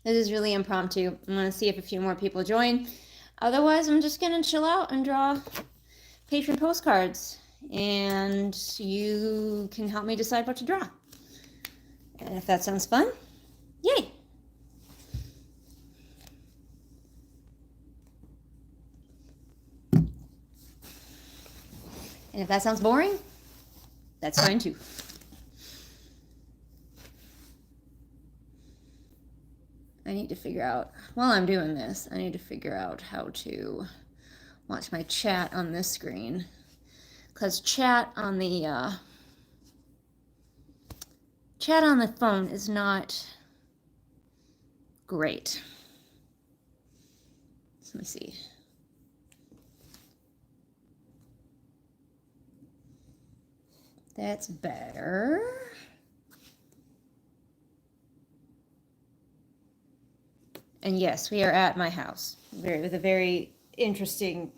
This is really impromptu. I'm going to see if a few more people join. Otherwise, I'm just going to chill out and draw patron postcards. And you can help me decide what to draw. And if that sounds fun, yay! And if that sounds boring, that's fine too. I need to figure out, while I'm doing this, I need to figure out how to watch my chat on this screen. Because chat on the phone is not great. So let me see. That's better. And yes, we are at my house, with a very interesting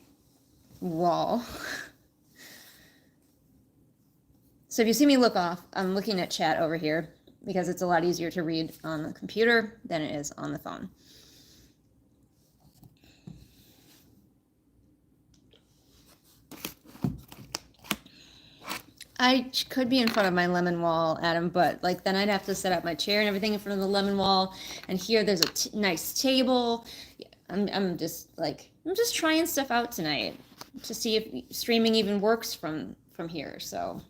wall. So if you see me look off, I'm looking at chat over here because it's a lot easier to read on the computer than it is on the phone. I could be in front of my lemon wall, Adam, but like then I'd have to set up my chair and everything in front of the lemon wall. And here there's a nice table. I'm just trying stuff out tonight to see if streaming even works from here. So.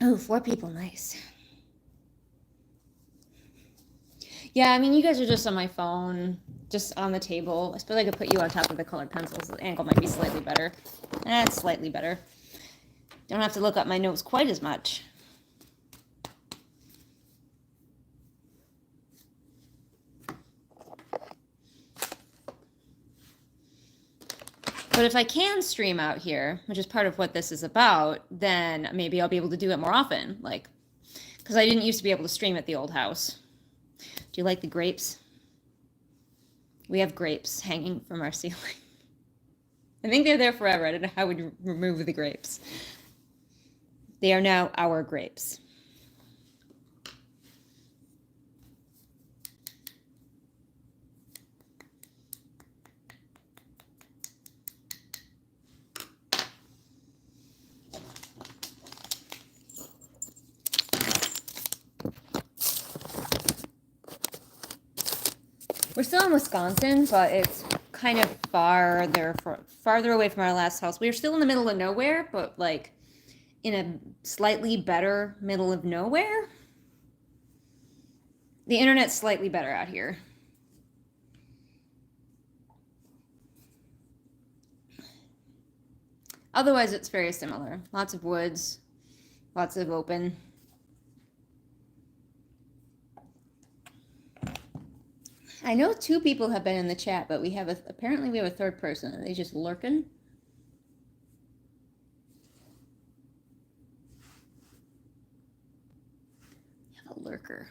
Oh, 4 people, nice. Yeah, I mean, you guys are just on my phone, just on the table. I suppose I could put you on top of the colored pencils. The angle might be slightly better. That's slightly better. Don't have to look up my notes quite as much. But if I can stream out here, which is part of what this is about, then maybe I'll be able to do it more often. Like, because I didn't used to be able to stream at the old house. Do you like the grapes? We have grapes hanging from our ceiling. I think they're there forever. I don't know how we'd remove the grapes. They are now our grapes. We're still in Wisconsin, but it's kind of farther away from our last house. We're still in the middle of nowhere, but like in a slightly better middle of nowhere. The internet's slightly better out here. Otherwise, it's very similar. Lots of woods, lots of open. I know 2 people have been in the chat, but apparently we have a 3rd person. Are they just lurking? We have a lurker.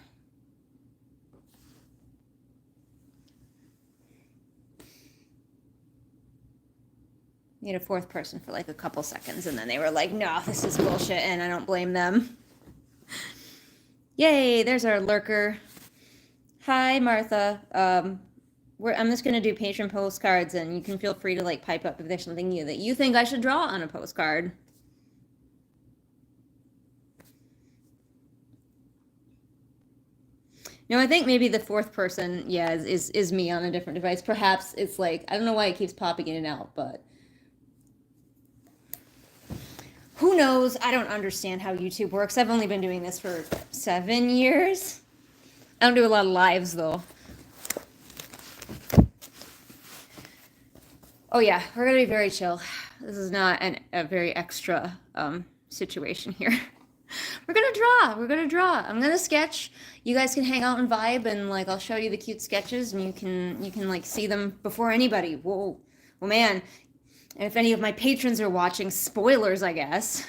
We had a 4th person for like a couple seconds, and then they were like, no, this is bullshit, and I don't blame them. Yay, there's our lurker. Hi, Martha. I'm just going to do patron postcards, and you can feel free to like pipe up if there's something new that you think I should draw on a postcard. No, I think maybe the 4th person, yeah, is me on a different device. Perhaps it's like, I don't know why it keeps popping in and out, but who knows? I don't understand how YouTube works. I've only been doing this for 7 years. I don't do a lot of lives, though. Oh, yeah, we're going to be very chill. This is not a very extra situation here. We're going to draw. I'm going to sketch. You guys can hang out and vibe, and like I'll show you the cute sketches, and you can like see them before anybody. Whoa. Well, man, and if any of my patrons are watching, spoilers, I guess.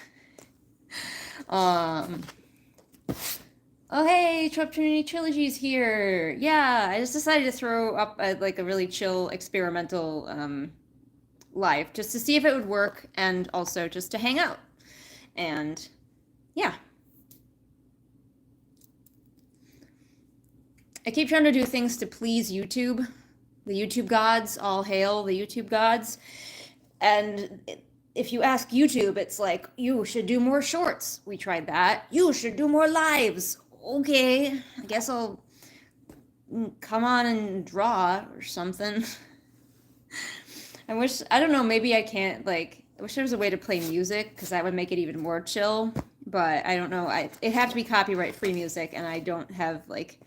Oh, hey, Trump Trinity Trilogy's here. Yeah, I just decided to throw up like a really chill experimental live just to see if it would work and also just to hang out. And yeah, I keep trying to do things to please YouTube. The YouTube gods, all hail the YouTube gods. And if you ask YouTube, it's like, you should do more shorts. We tried that. You should do more lives. Okay, I guess I'll come on and draw or something. I don't know, maybe I can't, like, I wish there was a way to play music because that would make it even more chill. But I don't know. It'd have to be copyright free music, and I don't have, like,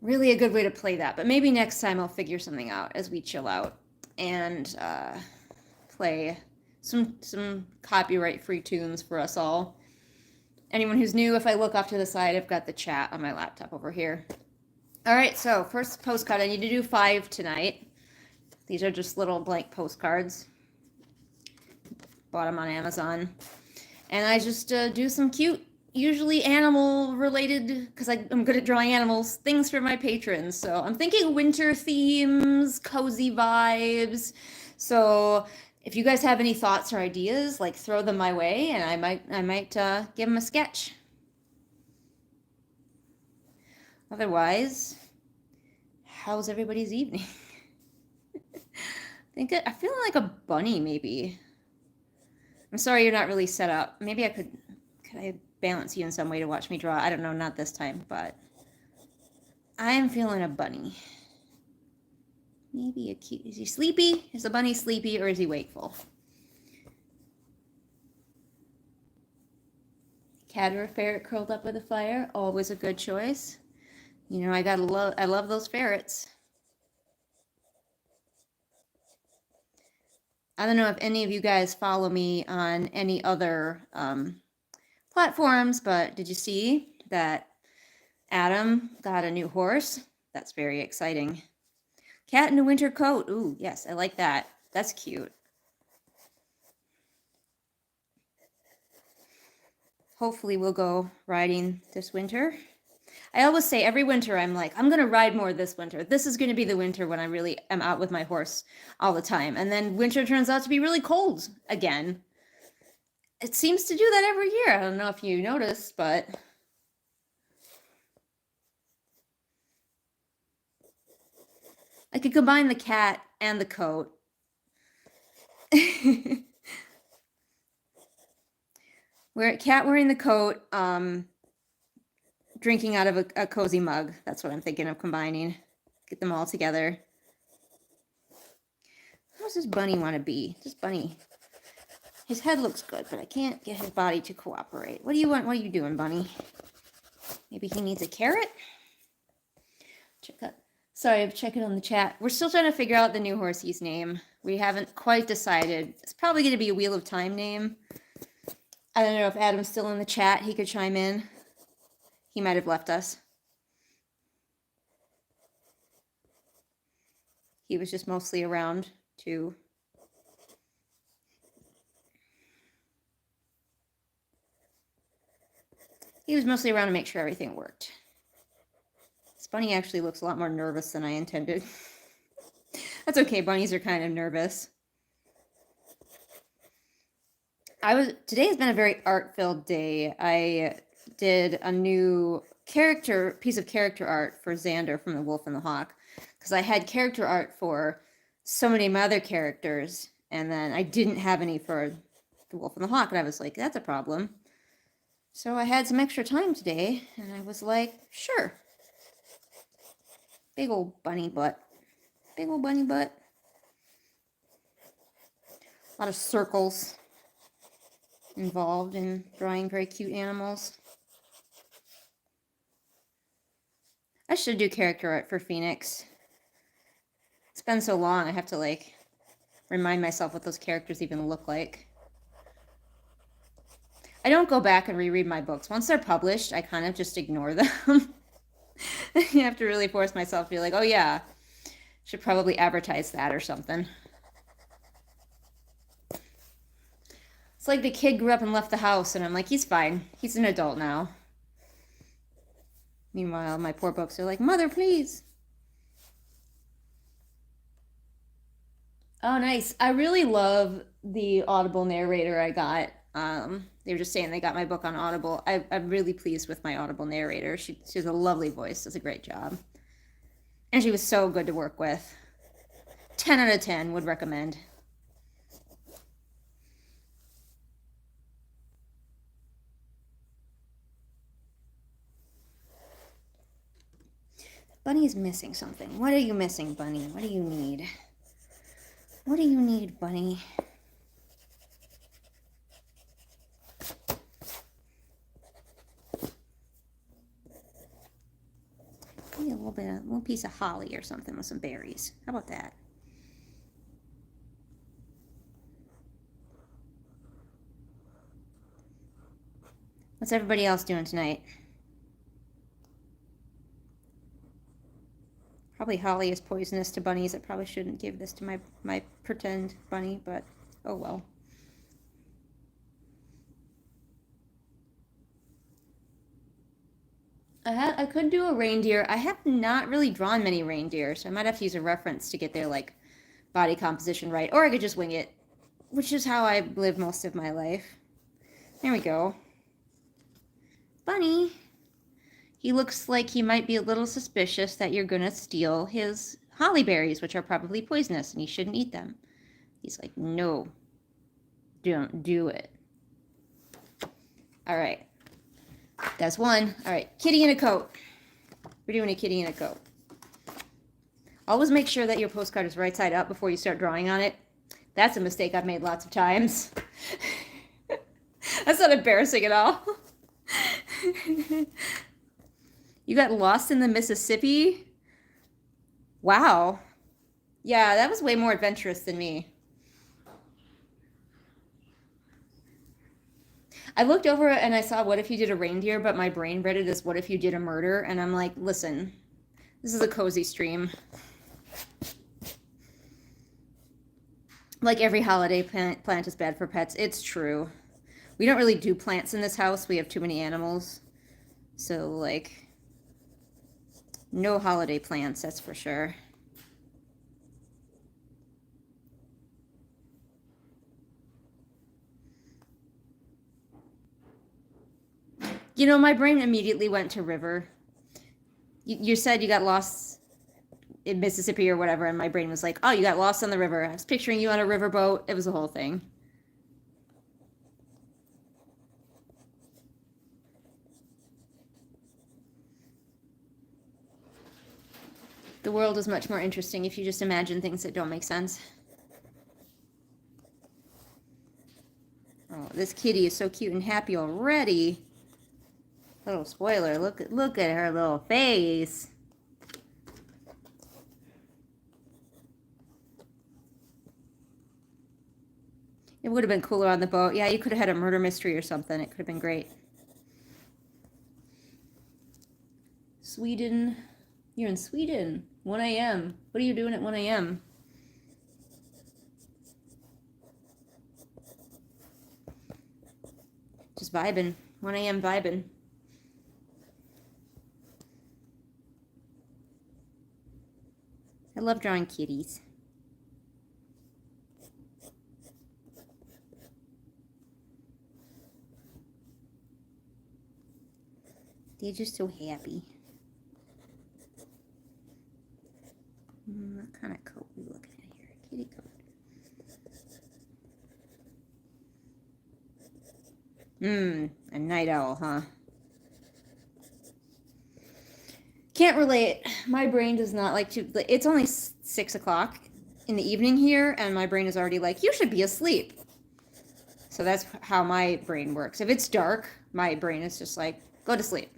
really a good way to play that. But maybe next time I'll figure something out as we chill out and play some copyright free tunes for us all. Anyone who's new, if I look off to the side, I've got the chat on my laptop over here. All right, so first postcard. I need to do 5 tonight. These are just little blank postcards. Bought them on Amazon. And I just do some cute, usually animal related, because I'm good at drawing animals, things for my patrons. So I'm thinking winter themes, cozy vibes. So if you guys have any thoughts or ideas, like throw them my way, and I might give them a sketch. Otherwise, how's everybody's evening? I feel like a bunny, maybe. I'm sorry you're not really set up. Maybe could I balance you in some way to watch me draw? I don't know, not this time, but I'm feeling a bunny. Maybe a cute, is he sleepy? Is the bunny sleepy or is he wakeful? Cat or a ferret curled up with a fire, always a good choice. You know, I love those ferrets. I don't know if any of you guys follow me on any other platforms, but did you see that Adam got a new horse? That's very exciting. Cat in a winter coat. Ooh, yes, I like that. That's cute. Hopefully we'll go riding this winter. I always say every winter I'm like, I'm going to ride more this winter. This is going to be the winter when I really am out with my horse all the time. And then winter turns out to be really cold again. It seems to do that every year. I don't know if you noticed, but I could combine the cat and the coat. Cat wearing the coat, drinking out of a cozy mug. That's what I'm thinking of combining. Get them all together. How does this bunny want to be? This bunny, his head looks good, but I can't get his body to cooperate. What do you want? What are you doing, bunny? Maybe he needs a carrot? Sorry, I'm checking on the chat. We're still trying to figure out the new horsey's name. We haven't quite decided. It's probably going to be a Wheel of Time name. I don't know if Adam's still in the chat. He could chime in. He might have left us. He was just mostly around to... He was mostly around to make sure everything worked. This bunny actually looks a lot more nervous than I intended. That's okay, bunnies are kind of nervous. Today has been a very art-filled day. I did a new piece of character art for Xander from The Wolf and the Hawk, because I had character art for so many of my other characters, and then I didn't have any for The Wolf and the Hawk, and I was like, that's a problem. So I had some extra time today, and I was like, sure. Big old bunny butt. Big old bunny butt. A lot of circles involved in drawing very cute animals. I should do character art for Phoenix. It's been so long, I have to, like, remind myself what those characters even look like. I don't go back and reread my books. Once they're published, I kind of just ignore them. You have to really force myself to be like, oh yeah, should probably advertise that or something. It's like the kid grew up and left the house, and I'm like, he's fine. He's an adult now. Meanwhile, my poor books are like, Mother, please. Oh, nice. I really love the Audible narrator I got. They were just saying they got my book on Audible. I'm really pleased with my Audible narrator. She has a lovely voice, does a great job. And she was so good to work with. 10 out of 10 would recommend. Bunny is missing something. What are you missing, Bunny? What do you need? What do you need, Bunny? Maybe a little piece of holly or something with some berries. How about that? What's everybody else doing tonight? Probably holly is poisonous to bunnies. I probably shouldn't give this to my pretend bunny, but oh well. I could do a reindeer. I have not really drawn many reindeer, so I might have to use a reference to get their like body composition right, or I could just wing it, which is how I live most of my life. There we go. Bunny. He looks like he might be a little suspicious that you're gonna steal his holly berries, which are probably poisonous, and he shouldn't eat them. He's like, no, don't do it. All right. That's one. All right, kitty in a coat. We're doing a kitty in a coat. Always make sure that your postcard is right side up before you start drawing on it. That's a mistake I've made lots of times. That's not embarrassing at all. You got lost in the Mississippi? Wow. Yeah, that was way more adventurous than me. I looked over and I saw what if you did a reindeer, but my brain read it as what if you did a murder, and I'm like, listen, this is a cozy stream. Like every holiday plant is bad for pets. It's true. We don't really do plants in this house. We have too many animals. So, like, no holiday plants, that's for sure. You know, my brain immediately went to river. You said you got lost in Mississippi or whatever, and my brain was like, oh, you got lost on the river. I was picturing you on a riverboat. It was a whole thing. The world is much more interesting if you just imagine things that don't make sense. Oh, this kitty is so cute and happy already. Little spoiler, look at her little face. It would have been cooler on the boat. Yeah, you could have had a murder mystery or something. It could have been great. Sweden. You're in Sweden. 1 a.m. What are you doing at 1 a.m.? Just vibing. 1 a.m. vibing. I love drawing kitties. They're just so happy. What kind of coat are we looking at here? Kitty coat. A night owl, huh? Can't relate. My brain does not like to. It's only 6 o'clock in the evening here, and my brain is already like, you should be asleep. So that's how my brain works. If it's dark, my brain is just like, go to sleep.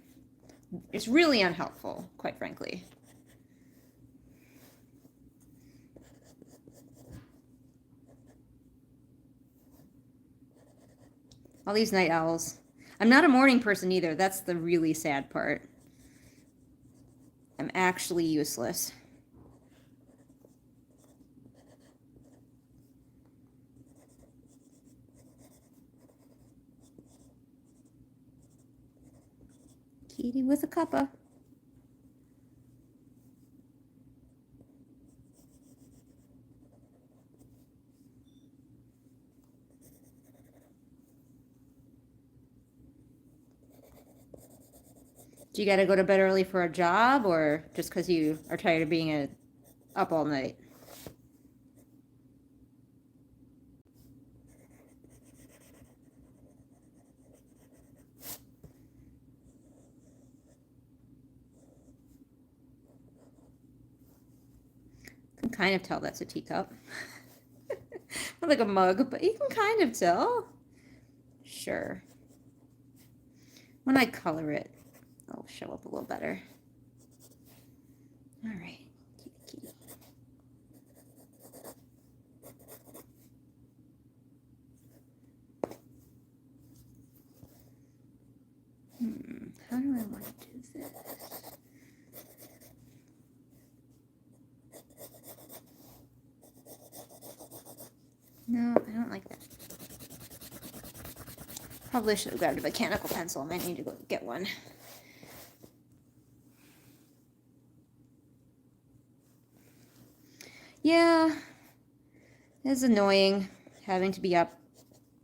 It's really unhelpful, quite frankly. All these night owls. I'm not a morning person either. That's the really sad part. I'm actually useless. Kitty with a cuppa. Do you got to go to bed early for a job, or just because you are tired of being up all night? I can kind of tell that's a teacup. Not like a mug, but you can kind of tell. Sure. When I color it, it'll show up a little better. All right. Kitty, kitty. How do I want to do this? No, I don't like that. Probably should have grabbed a mechanical pencil. I might need to go get one. Yeah, it's annoying having to be up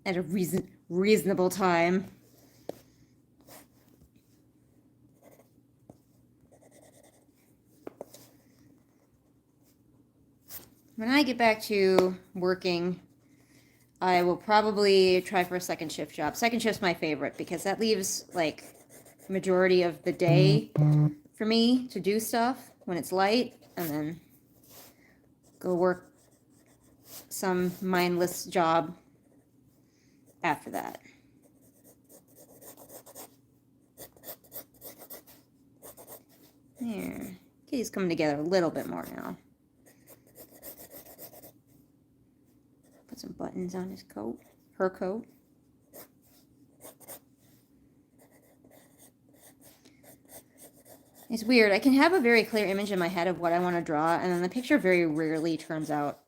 at a reasonable time. When I get back to working, I will probably try for a second shift job. Second shift's my favorite because that leaves like majority of the day for me to do stuff when it's light, and then go work some mindless job after that. There. Kitty's coming together a little bit more now. Put some buttons on his coat, her coat. It's weird. I can have a very clear image in my head of what I want to draw, and then the picture very rarely turns out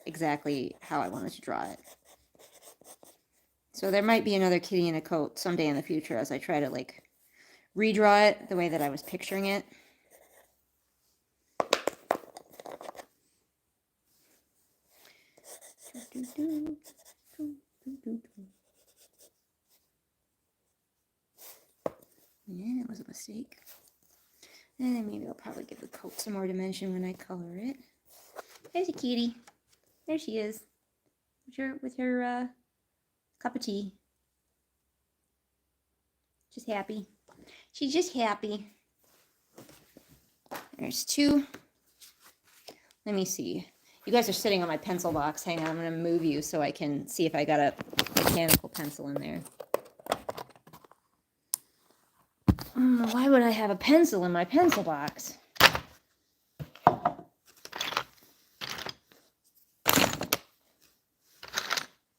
exactly how I wanted to draw it. So there might be another kitty in a coat someday in the future as I try to like redraw it the way that I was picturing it. Yeah, it was a mistake. And then maybe I'll probably give the coat some more dimension when I color it. There's a kitty. There she is. With her cup of tea. Just happy. She's just happy. There's two. Let me see. You guys are sitting on my pencil box. Hang on, I'm going to move you so I can see if I got a mechanical pencil in there. Why would I have a pencil in my pencil box?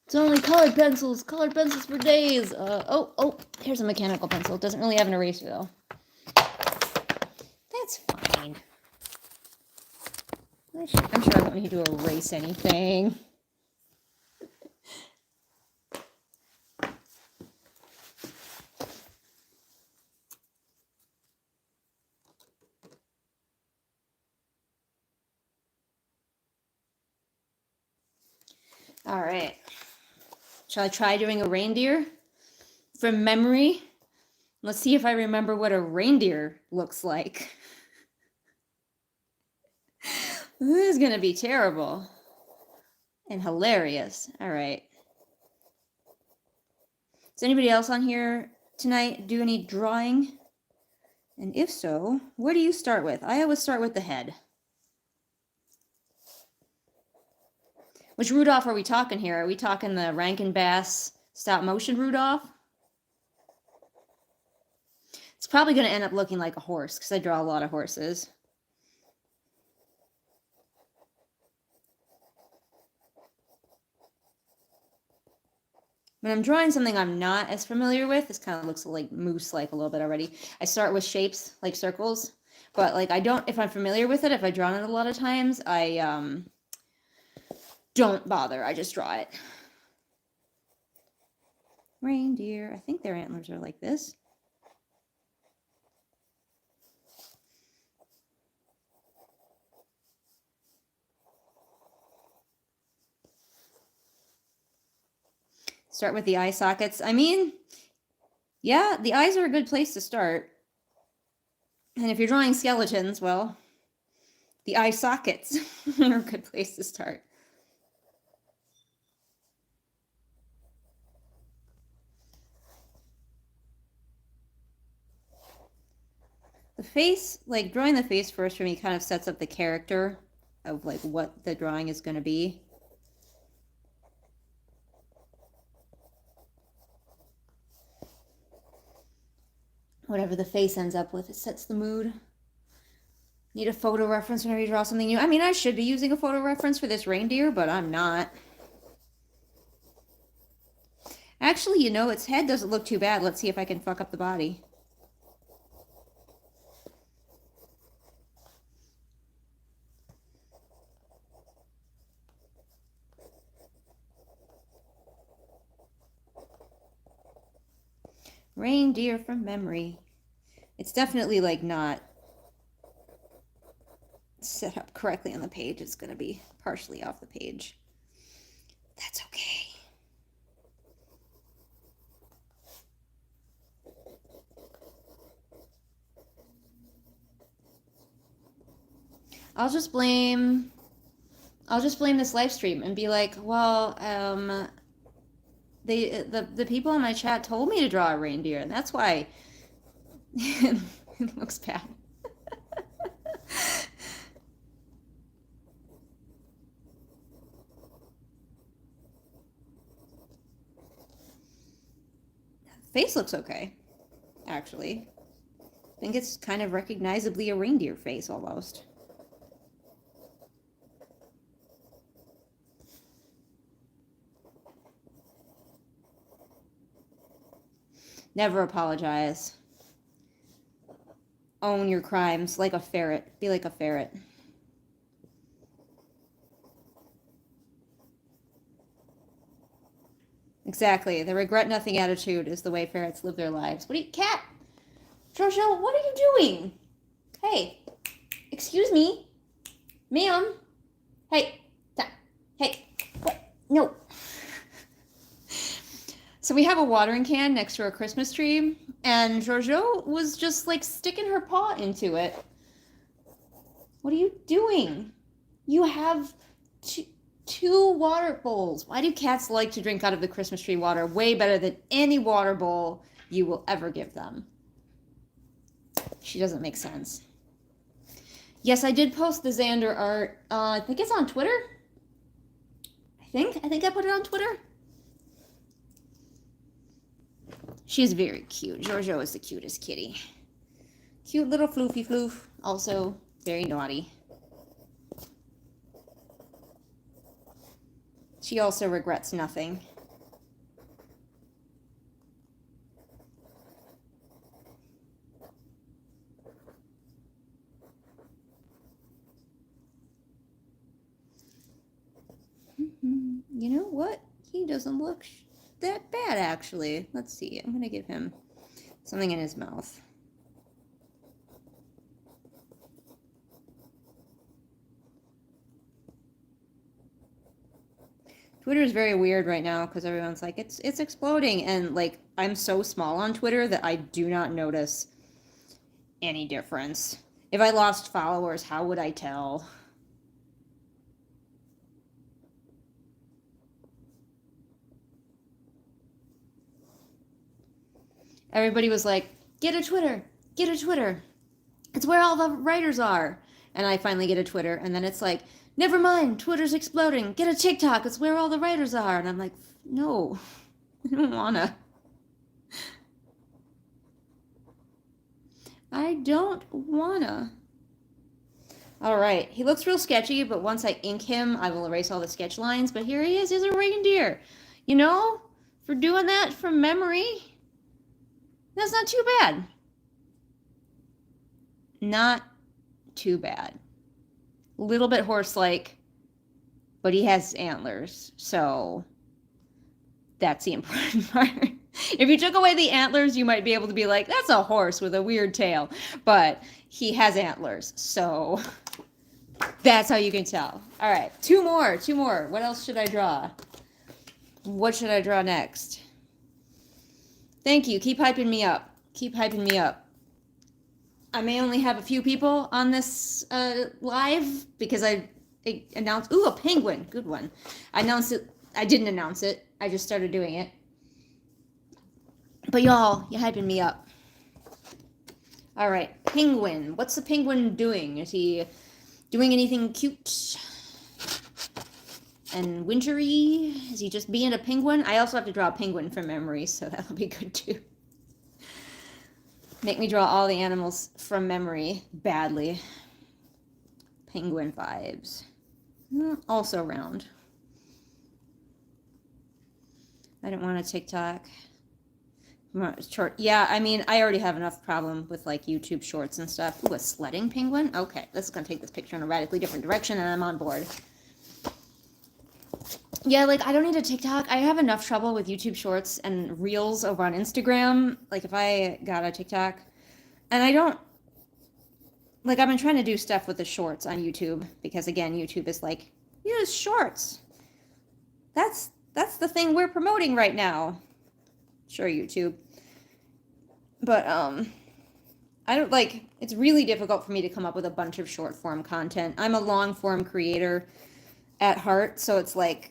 It's only colored pencils for days. Oh, here's a mechanical pencil. It doesn't really have an eraser though. That's fine. I'm sure I don't need to erase anything. All right. Shall I try doing a reindeer from memory? Let's see if I remember what a reindeer looks like. This is going to be terrible and hilarious. All right. Does anybody else on here tonight do any drawing? And if so, where do you start with? I always start with the head. Which Rudolph are we talking here? Are we talking the Rankin Bass stop motion Rudolph? It's probably going to end up looking like a horse because I draw a lot of horses. When I'm drawing something I'm not as familiar with, this kind of looks like moose-like a little bit already. I start with shapes like circles, but like I don't, if I'm familiar with it, if I've drawn it a lot of times, I don't bother. I just draw it. Reindeer, I think their antlers are like this. Start with the eye sockets. I mean, yeah, the eyes are a good place to start. And if you're drawing skeletons, well, the eye sockets are a good place to start. The face, like drawing the face first for me kind of sets up the character of like what the drawing is going to be. Whatever the face ends up with, it sets the mood. Need a photo reference whenever you draw something new. I mean, I should be using a photo reference for this reindeer, but I'm not. Actually, you know, its head doesn't look too bad. Let's see if I can fuck up the body. Reindeer from memory. It's definitely like not set up correctly on the page. It's going to be partially off the page. That's okay. I'll just blame this live stream and be like, well, the people in my chat told me to draw a reindeer, and that's why it looks bad. Face looks okay, actually. I think it's kind of recognizably a reindeer face almost. Never apologize. Own your crimes like a ferret. Be like a ferret. Exactly. The regret nothing attitude is the way ferrets live their lives. What are you, cat? Jojo, what are you doing? Hey, excuse me. Ma'am. Hey, hey, what? No. So we have a watering can next to our Christmas tree, and Jojo was just like sticking her paw into it. What are you doing? You have two water bowls. Why do cats like to drink out of the Christmas tree water way better than any water bowl you will ever give them? She doesn't make sense. Yes, I did post the Xander art. I think it's on Twitter. I think I put it on Twitter. She's very cute. Giorgio is the cutest kitty. Cute little floofy floof. Also very naughty. She also regrets nothing. You know what? He doesn't look that bad, actually. Let's see. I'm going to give him something in his mouth. Twitter is very weird right now because everyone's like, it's exploding. And, like, I'm so small on Twitter that I do not notice any difference. If I lost followers, how would I tell? Everybody was like, get a Twitter, get a Twitter. It's where all the writers are. And I finally get a Twitter, and then it's like, never mind, Twitter's exploding. Get a TikTok, it's where all the writers are. And I'm like, no, I don't wanna. I don't wanna. All right, he looks real sketchy, but once I ink him, I will erase all the sketch lines. But here he is, he's a reindeer. You know, for doing that from memory, that's not too bad. Not too bad. A little bit horse-like, but he has antlers, so that's the important part. If you took away the antlers, you might be able to be like, that's a horse with a weird tail, but he has antlers, so that's how you can tell. All right, two more. What else should I draw? What should I draw next? Thank you. Keep hyping me up. I may only have a few people on this live because I announced. Ooh, a penguin. Good one. I announced it. I didn't announce it. I just started doing it. But y'all, you're hyping me up. All right, penguin. What's the penguin doing? Is he doing anything cute and wintry? Is he just being a penguin? I also have to draw a penguin from memory, so that'll be good too. Make me draw all the animals from memory badly. Penguin vibes. Also round. I don't want a TikTok. Short. Yeah, I mean, I already have enough problem with like YouTube shorts and stuff. Ooh, a sledding penguin? Okay, this is gonna take this picture in a radically different direction and I'm on board. Yeah, like I don't need a TikTok. I have enough trouble with YouTube shorts and reels over on Instagram. Like if I got a TikTok, and I don't, like I've been trying to do stuff with the shorts on YouTube because again, YouTube is like, use shorts. That's the thing we're promoting right now. Sure, YouTube. But I don't like, it's really difficult for me to come up with a bunch of short form content. I'm a long form creator at heart, so it's like,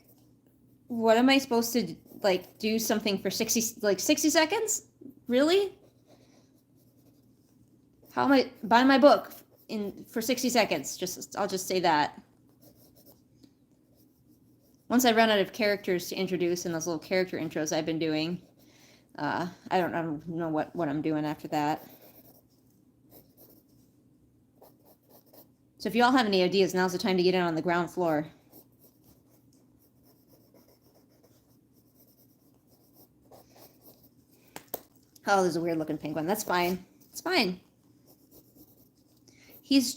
what am I supposed to like do something for 60 seconds? Really? How am I buy my book for 60 seconds? I'll just say that. Once I run out of characters to introduce in those little character intros I've been doing, I don't know what I'm doing after that. So if you all have any ideas, now's the time to get in on the ground floor. Oh, there's a weird looking penguin. That's fine. It's fine. He's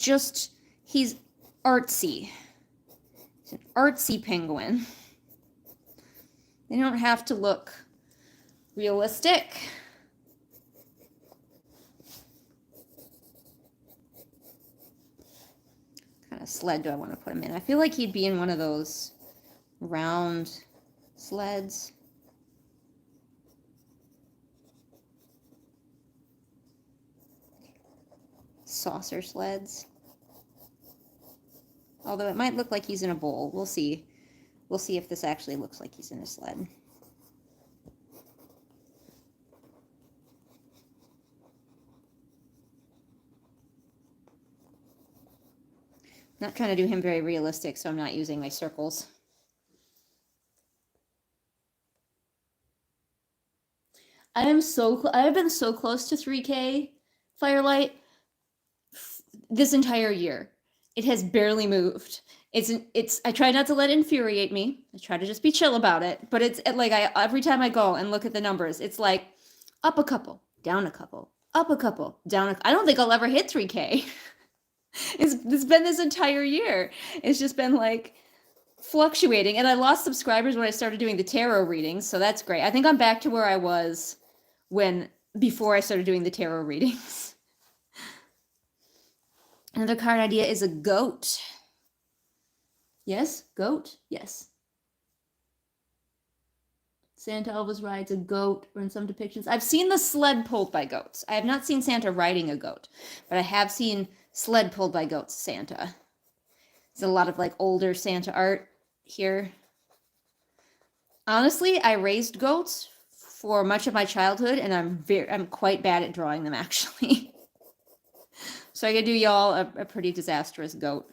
artsy. He's an artsy penguin. They don't have to look realistic. What kind of sled do I want to put him in? I feel like he'd be in one of those round sleds. Saucer sleds. Although it might look like he's in a bowl. We'll see. We'll see if this actually looks like he's in a sled. Not trying to do him very realistic, so I'm not using my circles. I have been so close to 3K Firelight this entire year. It has barely moved. I try not to let it infuriate me. I try to just be chill about it. But it's like every time I go and look at the numbers, it's like up a couple, down a couple, up a couple, down a. I don't think I'll ever hit 3K. It's been this entire year. It's just been like fluctuating. And I lost subscribers when I started doing the tarot readings, so that's great. I think I'm back to where I was before I started doing the tarot readings. Another card idea is a goat. Yes, goat. Yes. Santa always rides a goat, or in some depictions. I've seen the sled pulled by goats. I have not seen Santa riding a goat, but I have seen sled pulled by goats Santa. There's a lot of like older Santa art here. Honestly, I raised goats for much of my childhood, and I'm quite bad at drawing them actually. So I gotta do y'all a pretty disastrous goat.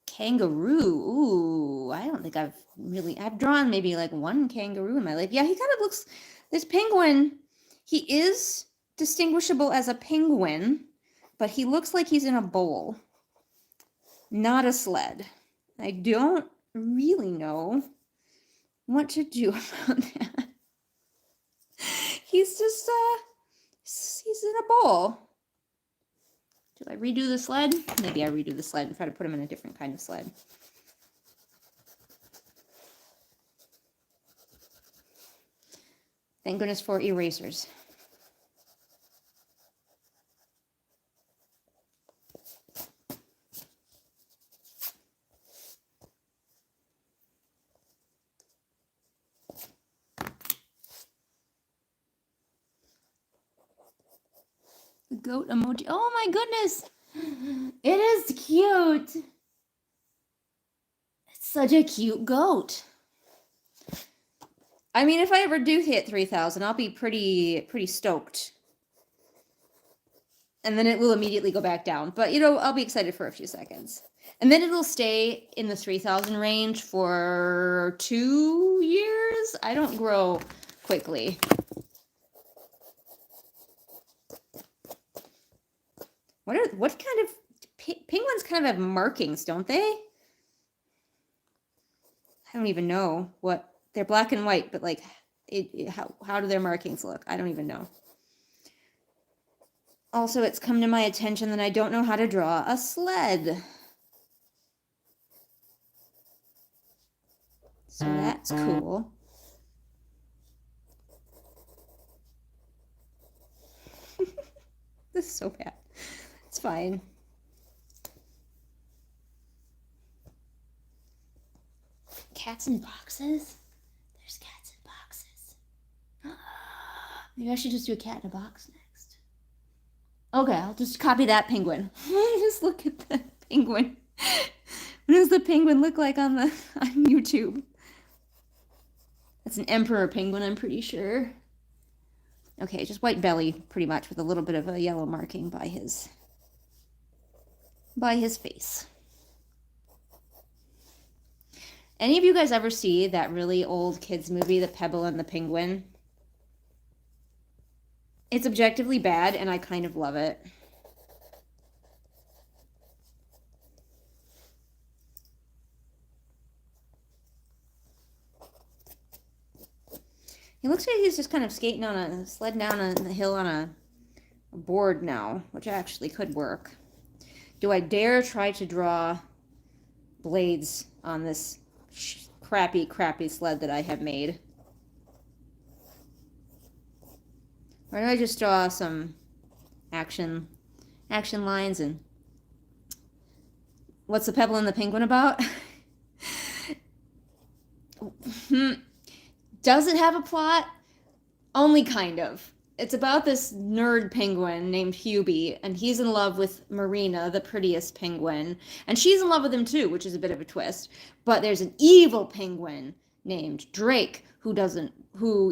Kangaroo. Ooh, I don't think I've drawn maybe like one kangaroo in my life. Yeah, he kind of looks, this penguin, he is distinguishable as a penguin, but he looks like he's in a bowl, not a sled. I don't really know what to do about that. He's just, he's in a bowl. Do I redo the sled? Maybe I redo the sled and try to put him in a different kind of sled. Thank goodness for erasers. The goat emoji. Oh my goodness. It is cute. It's such a cute goat. I mean, if I ever do hit 3,000, I'll be pretty stoked. And then it will immediately go back down. But, you know, I'll be excited for a few seconds. And then it'll stay in the 3,000 range for 2 years. I don't grow quickly. What kind of penguins kind of have markings, don't they? I don't even know what they're black and white, but like how do their markings look? I don't even know. Also, it's come to my attention that I don't know how to draw a sled. So that's cool. This is so bad. It's fine. Cats in boxes? There's cats in boxes. Maybe I should just do a cat in a box next. Okay, I'll just copy that penguin. Just look at the penguin. What does the penguin look like on YouTube? That's an emperor penguin, I'm pretty sure. Okay, just white belly, pretty much, with a little bit of a yellow marking by his face. Any of you guys ever see that really old kids movie, The Pebble and the Penguin? It's objectively bad, and I kind of love it. He looks like he's just kind of skating on a sled down on the hill on a board now, which actually could work. Do I dare try to draw blades on this crappy sled that I have made? Or do I just draw some action lines? And what's The Pebble and the Penguin about? Does it have a plot? Only kind of. It's about this nerd penguin named Hubie, and he's in love with Marina, the prettiest penguin, and she's in love with him too, which is a bit of a twist. But there's an evil penguin named Drake who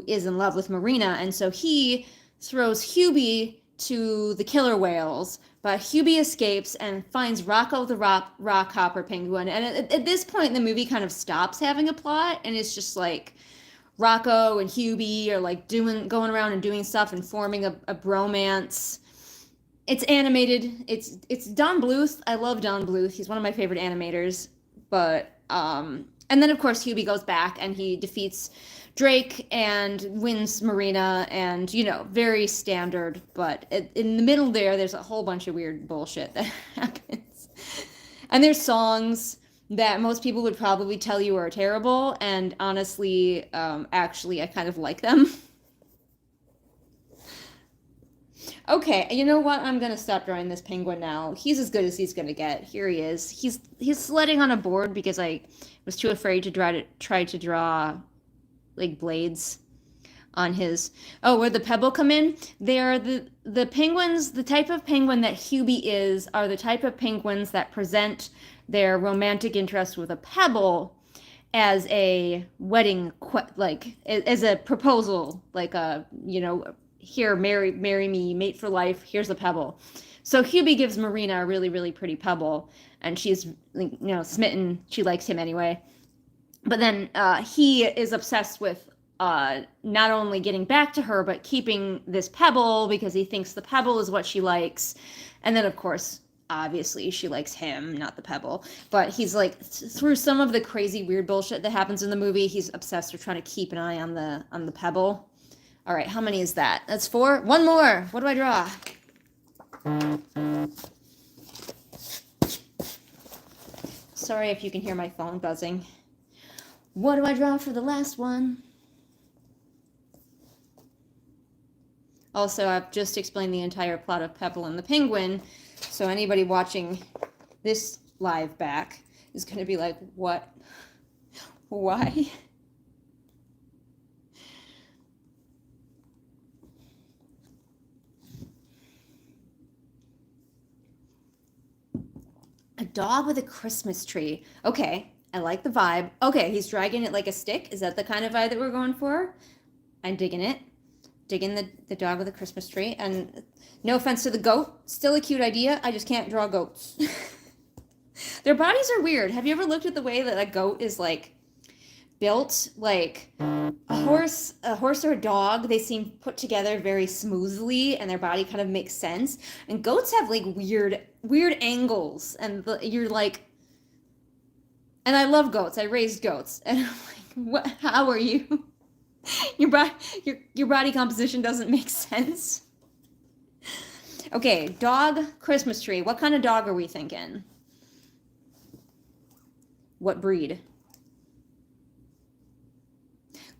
is in love with Marina, and so he throws Hubie to the killer whales, but Hubie escapes and finds Rocco the rockhopper penguin. And at this point, the movie kind of stops having a plot, and it's just like Rocco and Hubie are like going around and doing stuff and forming a bromance. It's animated. It's Don Bluth. I love Don Bluth. He's one of my favorite animators. But and then of course Hubie goes back and he defeats Drake and wins Marina, and you know, very standard. But in the middle there's a whole bunch of weird bullshit that happens. And there's songs that most people would probably tell you are terrible, and honestly, actually, I kind of like them. Okay, you know what? I'm gonna stop drawing this penguin now. He's as good as he's gonna get. Here he is. He's sledding on a board because I was too afraid to try to draw like blades on his. Oh, where the pebble come in? They are the penguins. The type of penguin that Hubie are the type of penguins that present their romantic interest with a pebble as a wedding, like as a proposal, like a, you know, here, marry me, mate for life, here's a pebble. So Hubie gives Marina a really, really pretty pebble, and she's, you know, smitten. She likes him anyway. But then he is obsessed with not only getting back to her, but keeping this pebble because he thinks the pebble is what she likes. And then, of course, obviously she likes him, not the pebble. But he's like, through some of the crazy weird bullshit that happens in the movie, he's obsessed with trying to keep an eye on the pebble. All right, how many is that? That's 4. One more. What do I draw? Sorry if you can hear my phone buzzing. What do I draw for the last one? Also, I've just explained the entire plot of Pebble and the Penguin, so anybody watching this live back is going to be like, what? Why? dog with a Christmas tree. Okay, I like the vibe. Okay, he's dragging it like a stick. Is that the kind of vibe that we're going for? I'm digging it. Digging the dog with a Christmas tree. And no offense to the goat, still a cute idea. I just can't draw goats. Their bodies are weird. Have you ever looked at the way that a goat is like built? Like a horse or a dog, they seem put together very smoothly and their body kind of makes sense. And goats have like weird angles. And you're like, and I love goats. I raised goats. And I'm like, what, how are you? Your body composition doesn't make sense. Okay, dog, Christmas tree. What kind of dog are we thinking? What breed?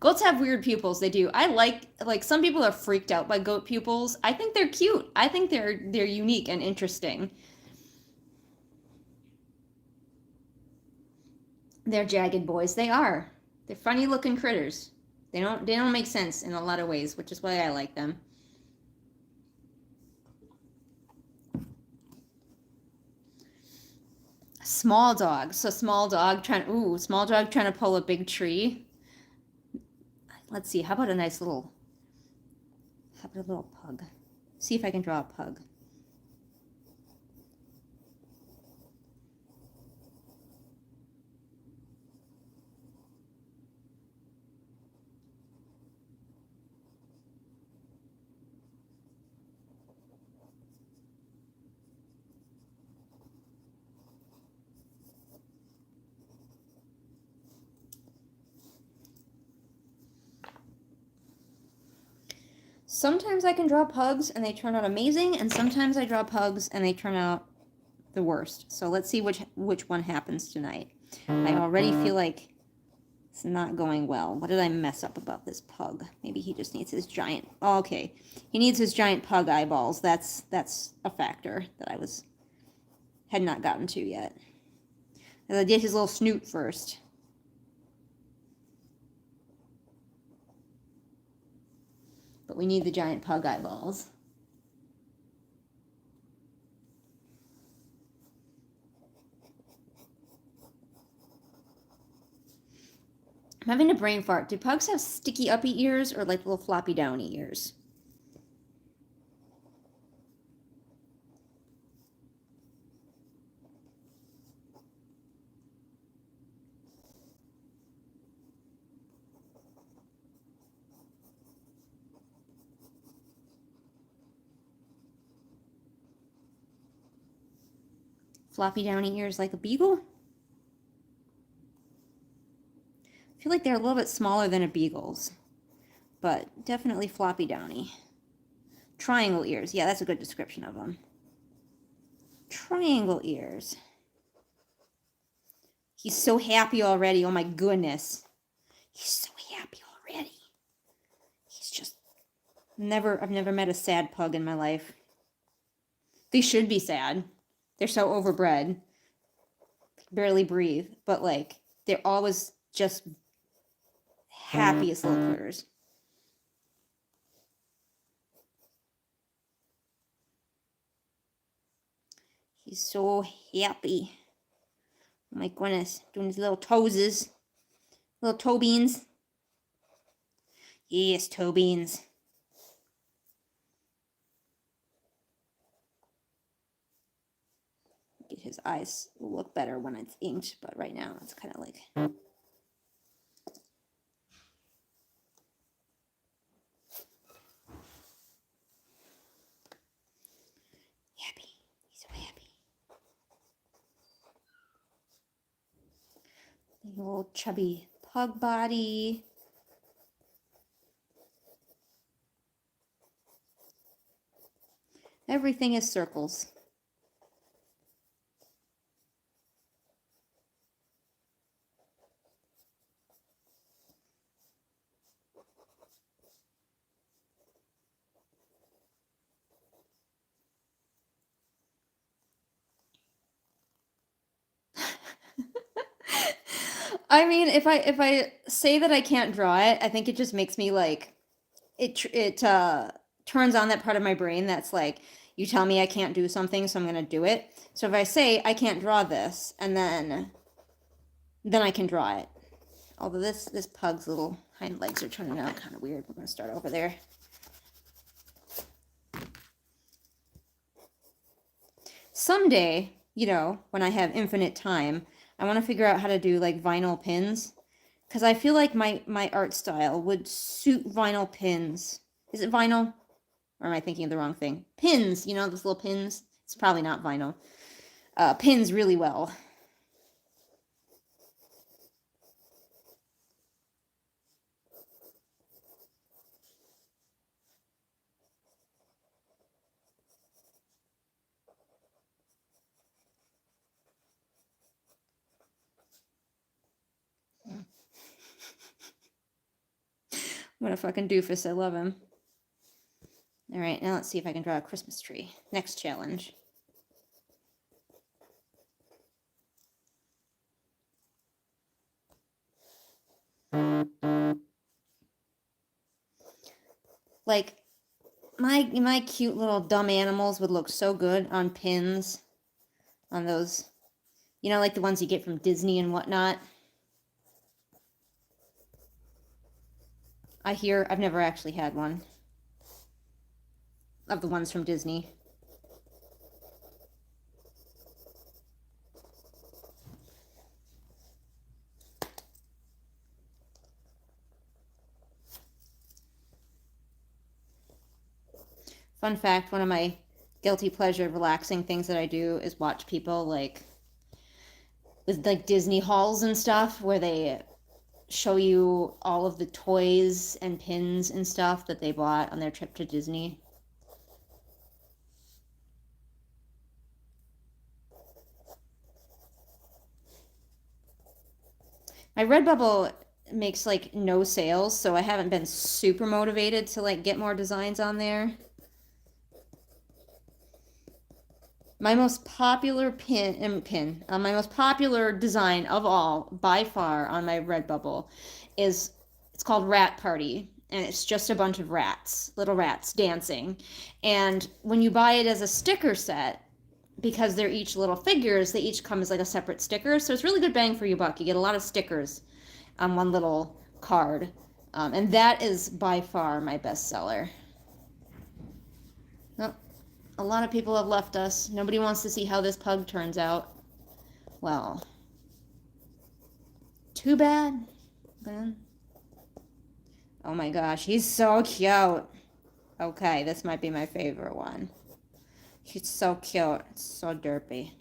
Goats have weird pupils. They do. I like some people are freaked out by goat pupils. I think they're cute. I think they're unique and interesting. They're jagged boys. They are. They're funny looking critters. They don't make sense in a lot of ways, which is why I like them. Small dog. So small dog trying to pull a big tree. Let's see. How about a little pug? See if I can draw a pug. Sometimes I can draw pugs and they turn out amazing, and sometimes I draw pugs and they turn out the worst. So let's see which one happens tonight. I already feel like it's not going well. What did I mess up about this pug? Maybe he just needs his giant... Oh, okay. He needs his giant pug eyeballs. That's a factor that I had not gotten to yet. And I did his little snoot first. But we need the giant pug eyeballs. I'm having a brain fart. Do pugs have sticky uppy ears or like little floppy downy ears? Floppy downy ears like a beagle? I feel like they're a little bit smaller than a beagle's, but definitely floppy downy. Triangle ears. Yeah, that's a good description of them. Triangle ears. He's so happy already. Oh my goodness. He's so happy already. He's just I've never met a sad pug in my life. They should be sad. They're so overbred. Barely breathe. But like, they're always just happiest little critters. He's so happy. Oh my goodness. Doing his little toeses. Little toe beans. Yes, toe beans. His eyes will look better when it's inked, but right now it's kind of like... Happy. He's so happy. The little chubby pug body. Everything is circles. I mean, if I say that I can't draw it, I think it just makes me like it turns on that part of my brain that's like, You tell me I can't do something, so I'm going to do it. So if I say I can't draw this, and then I can draw it. Although this pug's little hind legs are turning out kind of weird. We're going to start over there. Someday, you know, when I have infinite time, I want to figure out how to do like vinyl pins. Because I feel like my art style would suit vinyl pins. Is it vinyl? Or am I thinking of the wrong thing? Pins, you know, those little pins. It's probably not vinyl. Pins really well. What a fucking doofus. I love him. All right, now let's see if I can draw a Christmas tree. Next challenge. Like, my cute little dumb animals would look so good on pins. On those, you know, like the ones you get from Disney and whatnot. I've never actually had one of the ones from Disney. Fun fact, one of my guilty pleasure relaxing things that I do is watch people like with like Disney hauls and stuff where they show you all of the toys and pins and stuff that they bought on their trip to Disney. My Redbubble makes like no sales, so I haven't been super motivated to like get more designs on there. My most popular my most popular design of all, by far, on my Redbubble it's called Rat Party, and it's just a bunch of rats, little rats dancing. And when you buy it as a sticker set, because they're each little figures, they each come as like a separate sticker, so it's really good bang for your buck. You get a lot of stickers on one little card, and that is by far my best seller. Oh, a lot of people have left us. Nobody wants to see how this pug turns out. Well, too bad. Oh my gosh, he's so cute. Okay, this might be my favorite one. He's so cute. It's so derpy.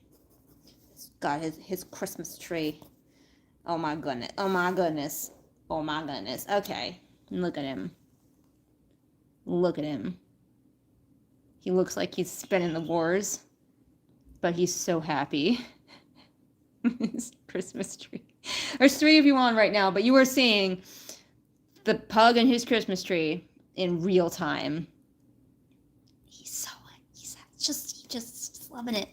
He's got his Christmas tree. Oh my goodness. Oh my goodness. Oh my goodness. Okay, look at him. Look at him. He looks like he's been in the wars, but he's so happy. His Christmas tree. There's three of you on right now, but you are seeing the pug and his Christmas tree in real time. He's just loving it.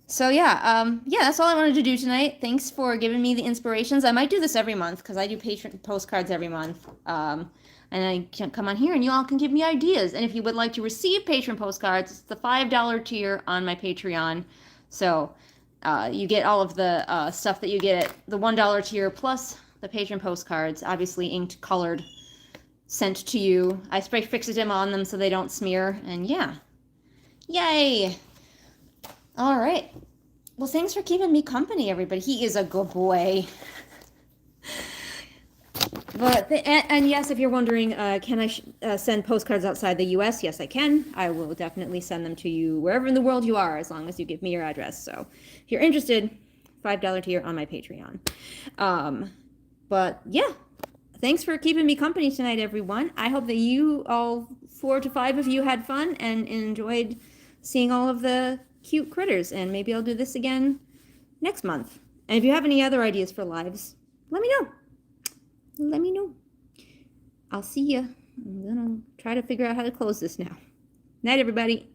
So yeah, that's all I wanted to do tonight. Thanks for giving me the inspirations. I might do this every month because I do Patron postcards every month. And I can come on here and you all can give me ideas. And if you would like to receive Patron postcards, it's the $5 tier on my Patreon. So you get all of the stuff that you get at the $1 tier plus the Patron postcards, obviously inked, colored, sent to you. I spray fixative on them so they don't smear. And yeah. Yay! All right. Well, thanks for keeping me company, everybody. He is a good boy. But and yes, if you're wondering, can I send postcards outside the U.S.? Yes, I can. I will definitely send them to you wherever in the world you are, as long as you give me your address. So if you're interested, $5 tier on my Patreon. But yeah, thanks for keeping me company tonight, everyone. I hope that you all 4 to 5 of you had fun and enjoyed seeing all of the cute critters. And maybe I'll do this again next month. And if you have any other ideas for lives, let me know. Let me know. I'll see ya. I'm gonna try to figure out how to close this now. Night, everybody.